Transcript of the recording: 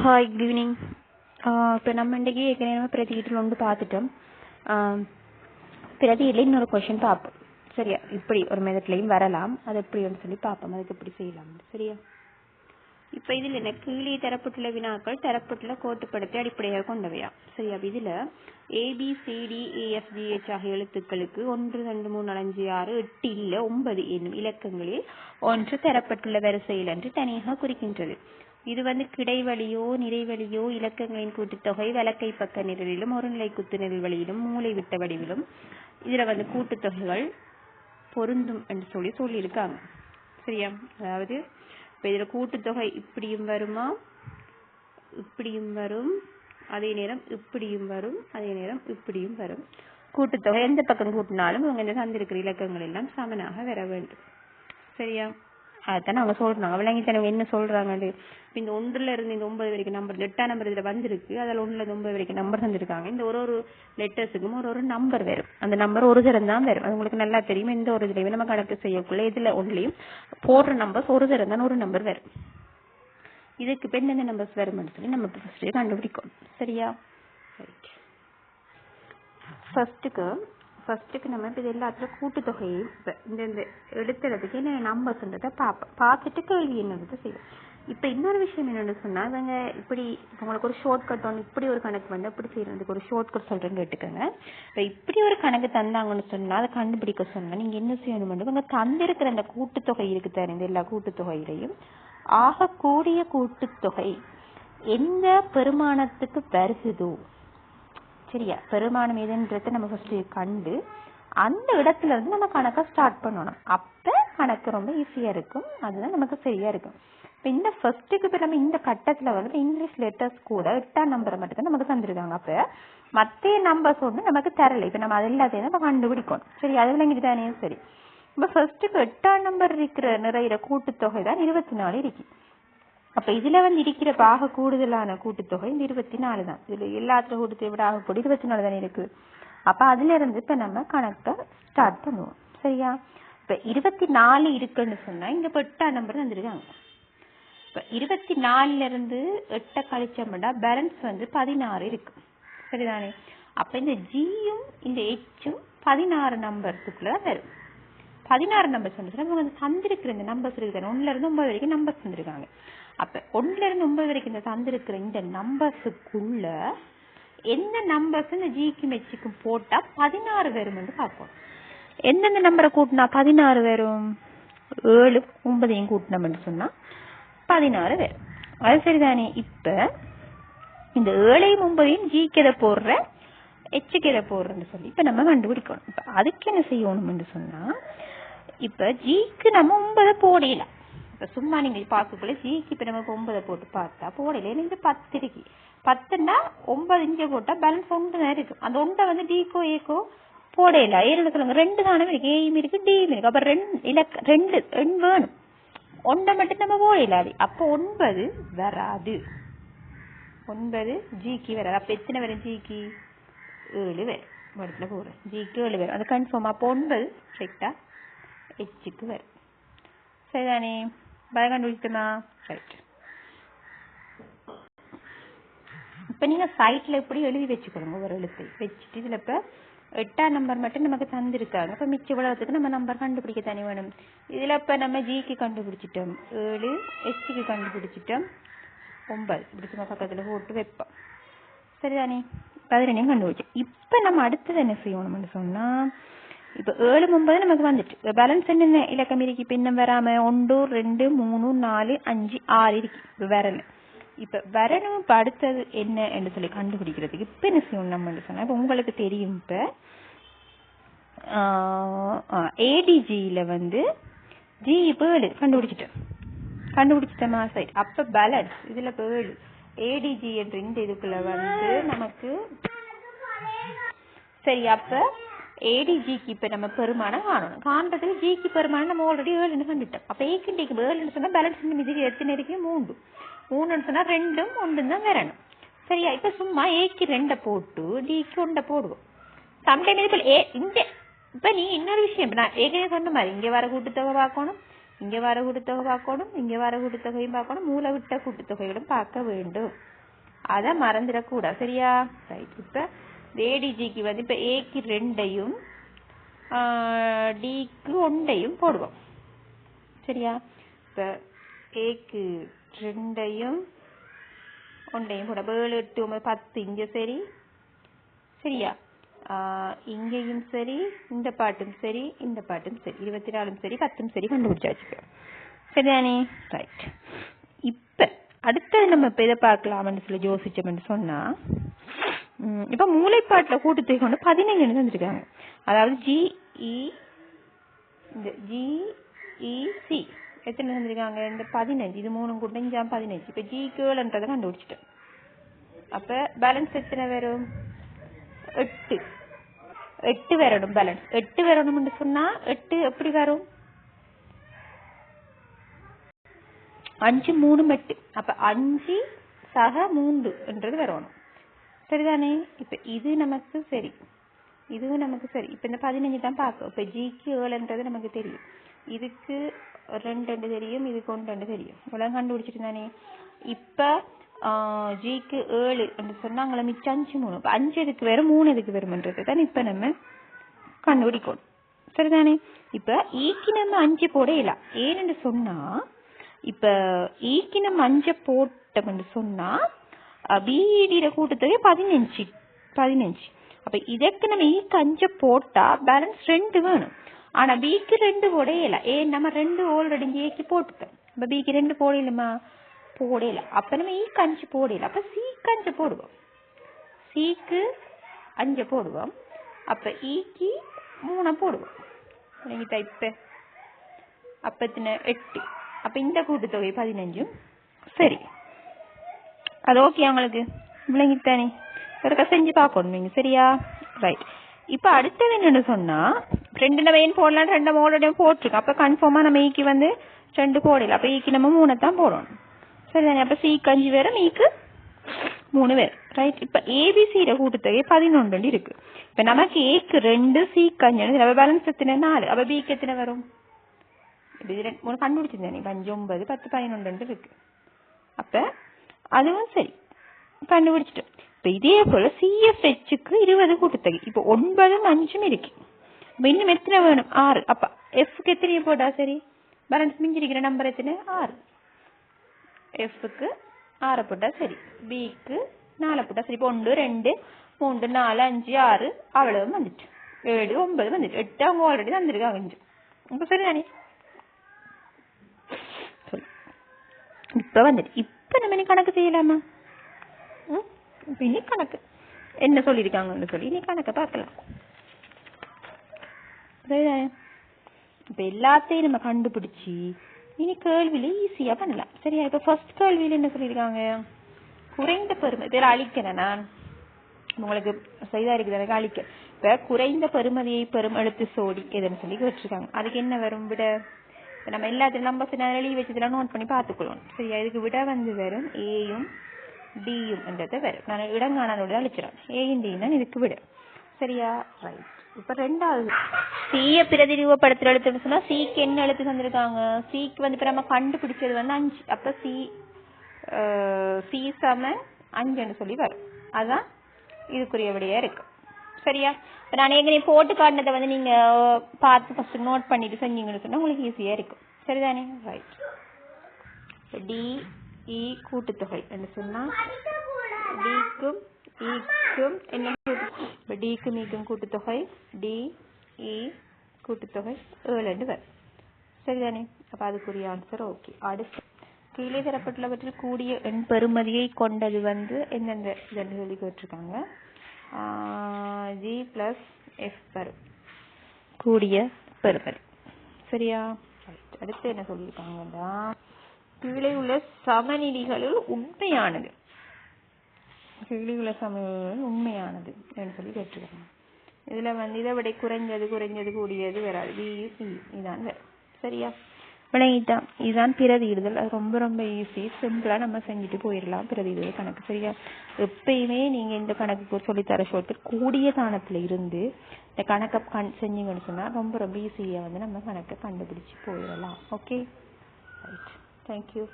Hi, good evening. இப்போ நம்ம இன்றைக்கி ஏற்கனவே பிரதியீட்டில் ஒன்று பார்த்துட்டோம். பிரதியீட்டில் இன்னொரு கொஷின் பார்ப்போம். சரியா? இப்படி ஒரு மெதட்லையும் வரலாம். அது எப்படின்னு சொல்லி பார்ப்போம். அதுக்கு எப்படி செய்யலாம். சரியா? இப்போ இதில் என்ன கீழே தரப்பட்டுள்ள வினாக்கள் தரப்பட்டுள்ள கோட்டுப்படுத்தி அடிப்படையாக கொண்டவையா? சரியா? இதில் ABCDEFGH ஆகிய எழுத்துக்களுக்கு 1 2 3 4 5 6 8 இல்லை 9 என்னும் இலக்கங்களில் ஒன்று தரப்பட்டுள்ள வரிசையில் என்று தனியாக குறிக்கின்றது. இது கிடைவழியோ நிறைவழியோ இலக்கங்களின் கூட்டுத்தொகை வலக்கை பக்க நிரலிலும் ஒரு நிலை குத்து நிரல் வழியிலும் மூளை விட்ட வடிவிலும் இதுல கூட்டுத்தொகைகள் பொருந்தும் என்று சொல்லியிருக்காங்க. சரியா? அதாவது இப்ப இதுல கூட்டுத்தொகை இப்படியும் வருமா, இப்படியும் வரும், அதே நேரம் இப்படியும் வரும், அதே நேரம் இப்படியும் வரும். கூட்டுத்தொகை எந்த பக்கம் கூட்டினாலும் இவங்க இந்த தந்திருக்கிற இலக்கங்கள் எல்லாம் சமனாக வர வேண்டும். சரியா? அதான் அவங்க சொல்றாங்க. விளங்கித்தனவங்க என்ன சொல்றாங்க, இந்த 1ல இருந்து இந்த 9 வரைக்கும் நம்பர் 8ஆம் நம்பர் இதுல வந்திருக்கு. அதில் 1ல இருந்து 9 வரைக்கும் நம்பர் தந்திருக்காங்க. இந்த ஒரு லெட்டர்ஸுக்கும் ஒரு நம்பர் வரும். அந்த நம்பர் ஒரு தரம் தான் வரும். அது உங்களுக்கு நல்லா தெரியும். எந்த ஒரு இதுலையுமே நம்ம கணக்கு செய்யக்குள்ள இதுல ஒன்லையும் போடுற நம்பர்ஸ் ஒரு தரம் தான் ஒரு நம்பர் வரும். இதுக்கு இப்போ எந்தெந்த நம்பர்ஸ் வரும்னு சொல்லி நம்ம ஃபர்ஸ்ட் கண்டுபிடிக்கும். சரியா? ரைட். ஃபர்ஸ்ட்டுக்கு நம்ம இப்போ இது எல்லாத்துல கூட்டுத்தொகையும் இந்த எழுத்துறதுக்கு என்ன நம்பர்ஸ்ன்றதை பார்த்துட்டு கேள்வி என்னன்றதை செய்வோம். இப்போ இன்னொரு விஷயம் என்னன்னு சொன்னா, இவங்க இப்படி உங்களுக்கு ஒரு ஷார்ட் கட் ஒன்று இப்படி ஒரு கணக்கு எப்படி செய்யறதுக்கு ஒரு ஷார்ட் கட் சொல்றேன்னு கேட்டுக்கோங்க. இப்போ இப்படி ஒரு கணக்கு தந்தாங்கன்னு சொன்னா அதை கண்டுபிடிக்க சொன்னா நீங்க என்ன செய்யணும், இவங்க தந்திருக்கிற அந்த கூட்டுத்தொகை இருக்கு தானே, இந்த எல்லா கூட்டுத்தொகையிலையும் ஆகக்கூடிய கூட்டுத்தொகை எந்த பெருமானத்துக்கு வருகுதோ, சரியா, பெருமானம் எதுன்றத நம்ம ஃபர்ஸ்ட் கண்டு அந்த இடத்துல இருந்து நம்ம கணக்கை ஸ்டார்ட் பண்ணணும். அப்ப கணக்கு ரொம்ப ஈஸியா இருக்கும். அதுதான் நமக்கு சரியா இருக்கும். இப்ப இந்த ஃபர்ஸ்ட்டுக்கு இப்ப நம்ம இந்த கட்டத்துல இங்கிலீஷ் லெட்டர்ஸ் கூட 8ஆம் நம்பரை மட்டும் தான் நமக்கு தந்திருக்காங்க. அப்ப மற்ற நம்பர்ஸ் ஒன்று நமக்கு தரல. இப்ப நம்ம அது எல்லாத்தையும் நம்ம கண்டுபிடிக்கணும். சரி, அது விளங்கிட்டு தானே? சரி, இப்ப ஃபர்ஸ்ட்டுக்கு 8ஆம் நம்பர் இருக்கிற நிறைய கூட்டுத்தொகை தான் 24 இருக்கு. அப்ப இதுல இருக்கிற பாக கூடுதலான கூட்டுத்தொகை இந்த 24 தான். இதுல எல்லாத்துல கூட்டுத்தொகை விட ஆகக்கூடிய 24 தானே இருக்கு. அப்ப அதுல இருந்து இப்ப நம்ம கணக்கை ஸ்டார்ட் பண்ணுவோம். சரியா? இப்ப 24 இருக்குன்னு சொன்னா இங்க 8ஆம் நம்பர் வந்துருக்காங்க. இப்ப 24ல இருந்து 8 கழிச்சோம்னா பேலன்ஸ் 16 இருக்கு. சரிதானே? அப்ப இந்த ஜியும் இந்த ஹெச்சும் 16 நம்பர்ஸுக்குள்ள வரும். 16 நம்பர்ஸ் தந்திருக்கிற இந்த நம்பர்ஸ் இருக்கு. 1ல இருந்து 9 வரைக்கும் நம்பர்ஸ் தந்திருக்காங்க. அப்ப 1ல இருந்து 9 வரைக்கும் இந்த தந்திருக்கிற இந்த நம்பர்ஸுக்குள்ள எந்த நம்பர்ஸ் இந்த ஜிக்கும் ஹெச்சுக்கும் போட்டா 16 வரும் என்று பார்ப்போம். எந்தெந்த நம்பரை கூட்டினா 16 வரும்? 7 9 கூட்டினோம்னு சொன்னா 16 வரும். அது சரிதானே? இப்ப இந்த 7 9 ஜிக்கு எதை போடுற, ஹெச்சுக்கு எதை போடுறன்னு சொல்லி இப்ப நம்ம கண்டுபிடிக்கணும். இப்ப அதுக்கு என்ன செய்யணும்னு சொன்னா, இப்ப ஜிக்கு நம்ம 9 போடலாம். இப்ப சும்மா நீங்க பார்க்கக்குள்ள ஜிக்கு இப்ப நமக்கு 9 போட்டு பார்த்தா போடல. இந்த 10 இருக்கு. 10ன்னா 9 இங்க போட்டா பேலன்ஸ் 1 தான் இருக்கு. அந்த 1 டிக்கோ ஏக்கோ போடல. ஏன்னு சொல்லுங்க, 2 தானே இருக்கு. ஏயும் இருக்கு, டியும் இருக்கு. அப்ப 2 வேணும். 1 மட்டும் நம்ம போடலாது. அப்ப 9 வராது. 9 ஜிக்கு வராது. அப்ப எத்தனை வரும்? ஜிக்கு 7 வரும். இடத்துல போடுறேன், ஜிக்கு 7 வரும். அது கன்ஃபார்ம். அப்போ 9 கரெக்டா ஹெச்சுக்கு வரும். சரிதானே? பயம் கண்டுபிடிச்சுமா? ரைட். இப்ப நீங்க சைட்ல எப்படி எழுதி வச்சுக்கணும், ஒரு எழுத்தை வச்சுட்டு இதுல இப்ப 8ஆம் நம்பர் மட்டும் நமக்கு தந்திருக்காங்க. இப்ப மிச்ச உலகத்துக்கு நம்ம நம்பர் கண்டுபிடிக்க தனி வேணும். இதுல இப்ப நம்ம ஜிக்கு கண்டுபிடிச்சிட்டோம் 7, ஹெச்சுக்கு கண்டுபிடிச்சிட்டோம் 9. இப்படி சும்மா பக்கத்துல போட்டு வைப்போம். சரிதானே? 12 கண்டுபிடிச்சோம். இப்ப நம்ம அடுத்தது என்ன செய்யணும்னு சொன்னா, இப்ப 7 9 நமக்கு வந்துட்டு பேலன்ஸ் என்ன இலக்கம் இருக்கு. இப்ப இன்னும் வராம 1 2 3 4 5 6 இருக்கு. இப்ப வரல. இப்ப வரணும். இப்ப அடுத்தது என்ன என்று சொல்லி கண்டுபிடிக்கிறதுக்கு இப்ப என்ன செய்யணும் நம்ம சொன்னா, இப்ப உங்களுக்கு தெரியும், இப்ப ADGல ஜி இப்ப 7 கண்டுபிடிச்சிட்டோமா? சரி. அப்ப பேலன்ஸ் இதுல இப்ப 7 ADG என்ற இந்த இதுக்குள்ள நமக்கு சரி. அப்ப ADGக்கு இப்ப நம்ம பெருமானம் காணணும். காண்றதுக்கு ஜிக்கு பெருமானம் நம்ம ஆல்ரெடி 7 கண்டுட்டோம். அப்ப ஏக்கு டிக்கு 7 சொன்னா பேலன்ஸ் இதுக்கு எத்தனை இருக்கு? 3 சொன்னா 2ம் 1 தான் வரணும். சரியா? இப்ப சும்மா ஏக்கு 2 போட்டு டிக்கு 1 போடுவோம். சம்டைம் இப்ப நீ இன்னொரு விஷயம் நான் ஏற்கனவே சொன்ன மாதிரி இங்க வர கூட்டுத்தொகை பார்க்கணும், இங்க வர கூட்டுத்தொகை பார்க்கணும், இங்க வர கூட்டுத்தொகையும் பார்க்கணும், மூல விட்ட கூட்டுத்தொகைகளும் பார்க்க வேண்டும். அத மறந்துடக்கூடாது. சரியா? ரைட். இப்ப ஏடிஜிக்கு வந்து இப்ப ஏக்கு 2ஐயும் டிக்கு 1ஐயும் போடுவோம். சரியா? இப்ப ஏக்கு 2ஐயும் 1ஐயும் போட 7 8 9 10 இங்க சரி. சரியா? இங்கேயும் சரி, இந்த பாட்டும் சரி, இந்த பாட்டும் சரி, 24 சரி, 10 சரி கண்டுபிடிச்சாச்சு. சரிதானே? ரைட். இப்ப அடுத்தது நம்ம இப்ப இதை பார்க்கலாம்னு சொல்லி யோசிச்சோம்னு சொன்னா, இப்ப மூளைப்பாட்டுல கூட்டுத்தொகை கொண்டு 15 தந்துருக்காங்க. அதாவது GEC எத்தனை தந்திருக்காங்க? இந்த 15. இது 3 கூட்டம் 15. இப்ப G-ன்றதை கண்டுபிடிச்சிட்டோம். அப்ப பேலன்ஸ் எத்தனை வரும்? 8 வரணும். பேலன்ஸ் 8 வரணும்னு சொன்னா 8 எப்படி வரும்? 5 3 8. அப்ப 5 சக 3 என்றது வரணும். சரிதானே? இப்ப இது நமக்கு சரி, இதுவும் நமக்கு சரி. இப்ப இந்த 15 தான் பார்க்கும். இப்ப ஜிக்கு 7ன்றது நமக்கு தெரியும், இதுக்கு 2 தெரியும், இதுக்கு 1 தெரியும். இவ்வளவு கண்டுபிடிச்சிட்டு தானே. இப்ப ஜிக்கு 7 என்று சொன்னாங்களே, மிச்சம் 5 3. இப்ப 5 எதுக்கு வரும், 3 எதுக்கு வரும்ன்றது தான் இப்ப நம்ம கண்டுபிடிக்கணும். சரிதானே? இப்ப ஈக்கு நம்ம 5 போடல. ஏன்னு சொன்னா, இப்ப ஈக்கு நம்ம 5 போட்டோம்னு சொன்னா பிஇடியோட கூட்டுத்தொகை 15. அப்ப இதற்கு நம்ம ஈக்கு 5 போட்டா பேலன்ஸ் 2 வேணும். ஆனா பிக்கு 2 போடல. ஏன் நம்ம 2 ஆல்ரெடி ஏக்கு போட்டுட்டோம். அப்ப பிக்கு 2 போடலுமா? போடல. அப்ப நம்ம ஈக்கு 5 போடல. அப்ப சிக்கு 5 போடுவோம். சிக்கு 5 போடுவோம். அப்ப ஈக்கு 3 போடுவோம். இப்ப அப்ப 8. அப்ப இந்த கூட்டுத்தொகை 15 சரி. அது ஓகே உங்களுக்கு விளங்கித்தானே? ஒருக்கா செஞ்சு பார்க்கணும் நீங்க. சரியா? ரைட். இப்ப அடுத்தது என்னன்னு சொன்னா, 2 நம்ம ஏன் போடலாம், 2 ஆல்ரெடி போட்டிருக்கோம். அப்ப கன்ஃபார்மா நம்ம ஈக்கு வந்து 2 போடல. அப்ப ஈக்கு நம்ம 3 தான் போடணும். சரிதானே? அப்ப சிக்கு 5 வரும், ஈக்கு 3 வரும். ரைட். இப்ப ஏபிசியோட கூட்டுத்தொகை 11 இருக்கு. இப்ப நமக்கு ஏக்கு 2 சிக்கு 5 நம்ம பேலன்ஸ் எத்தனை? 4. அப்ப பிக்கு எத்தனை வரும்? இது 3 கண்டுபிடிச்சிருந்தேன். 5 9 10 11 இருக்கு. அப்ப அதுவும் சரி கண்டுபிடிச்சிட்டோம். இப்ப இதே போல சிஎஃப்ஹெச்சுக்கு 20 கூட்டுத்தொகை. இப்ப 9 5 இருக்கு. இப்ப இன்னும் எத்தனை வேணும்? 6. அப்ப எஃப்க்கு எத்தனை போட்டா சரி? பேலன்ஸ் மிஞ்சிருக்கிற நம்பர் எத்தனை? 6. எஃப்க்கு 6 போட்டா சரி, பிக்கு 4 போட்டா சரி. இப்போ 1 2 3 4 5 6 அவ்வளவு வந்துட்டு 7 9 வந்துட்டு 8 அவங்க ஆல்ரெடி தந்திருக்காங்க. இப்ப சரிதானே? இப்ப வந்துட்டு இப்ப நம்ம கணக்கு செய்யலாமா? இனி கணக்கு என்ன சொல்லிருக்காங்கன்னு சொல்லி இனி கணக்க பார்க்கலாம். இப்ப எல்லாத்தையும் நம்ம கண்டுபிடிச்சு இனி கேள்வியில ஈஸியா பண்ணலாம். சரியா? இப்ப ஃபர்ஸ்ட் கேள்வியில என்ன சொல்லிருக்காங்க? குறைந்த பெருமை இதில் அழிக்கிறேன் நான் உங்களுக்கு செய்தா இருக்குது அழிக்க. இப்ப குறைந்த பெருமதியை பெரும் எழுத்து சோடி எதுன்னு சொல்லி வச்சிருக்காங்க. அதுக்கு என்ன வரும் விட? நம்ம எல்லாத்தையும் நம்பர் எழுதி வச்சதெல்லாம் நோட் பண்ணி பார்த்துக்கொள்ளணும். சரியா? இதுக்கு விட வந்து வரும் ஏயும் டியும் என்றதை வரும். நான் இடங்கானோட அழிச்சிடறேன். ஏயும் டியும் தான் இதுக்கு விட. சரியா? ரைட். இப்ப 2வது சிய பிரதிநிதித்துவப்படுத்துற எழுத்துன்னு சொன்னா சிக்கு என்ன எழுத்து தந்திருக்காங்க? சிக்கு வந்து இப்ப நம்ம கண்டுபிடிச்சது வந்து 5. அப்ப சி சமன் 5ன்னு சொல்லி வரும். அதான் இதுக்குரிய விடையா இருக்கு. சரியா? இப்ப நான் ஏற்கனவே போட்டு காட்டினதை வந்து நீங்க பார்த்து ஃபர்ஸ்ட் நோட் பண்ணிட்டு செஞ்சீங்கன்னு சொன்னா உங்களுக்கு ஈஸியா இருக்கும். சரிதானே? ரைட். டி இ கூட்டுத்தொகை என்று சொன்னா டிக்கும் ஈக்கும் என்ன? இப்ப டிக்கும் ஈக்கும் கூட்டுத்தொகை டி இ கூட்டுத்தொகை 7 வரும். சரிதானே? அப்ப அதுக்குரிய ஆன்சர் ஓகே. அடுத்து கீழே தரப்பட்டுள்ளவற்றில் கூடிய எண் பெறுமதியை கொண்டது வந்து எந்தெந்த இதன்னு சொல்லி கேட்டிருக்காங்க. ஜி பிளஸ் எஃப் வரும் கூடிய பெறுமதி. சரியா? அடுத்து என்ன சொல்லியிருக்காங்கன்னா, கீழே உள்ள சமநிலைகளில் உண்மையானது, கீழே உள்ள சமநிலைகளில் உண்மையானது என்று சொல்லி கேட்டிருக்காங்க. இதுல வந்து இதை விட குறைஞ்சது கூடியது வராது. இதான் வரும். சரியா? விளங்கிட்டான். இதுதான் பிரதியிடுதல். அது ரொம்ப ரொம்ப ஈஸி, சிம்பிளா நம்ம செஞ்சுட்டு போயிடலாம் பிரதியிடுதல் கணக்கு. சரியா? எப்பயுமே நீங்க இந்த கணக்குக்கு சொல்லித்தர ஷார்ட்கட் கூடிய தானத்துல இருந்து இந்த கணக்கை செஞ்சீங்கன்னு சொன்னா ரொம்ப ரொம்ப ஈஸியா வந்து நம்ம கணக்கை கண்டுபிடிச்சு போயிடலாம். Okay, right, thank you.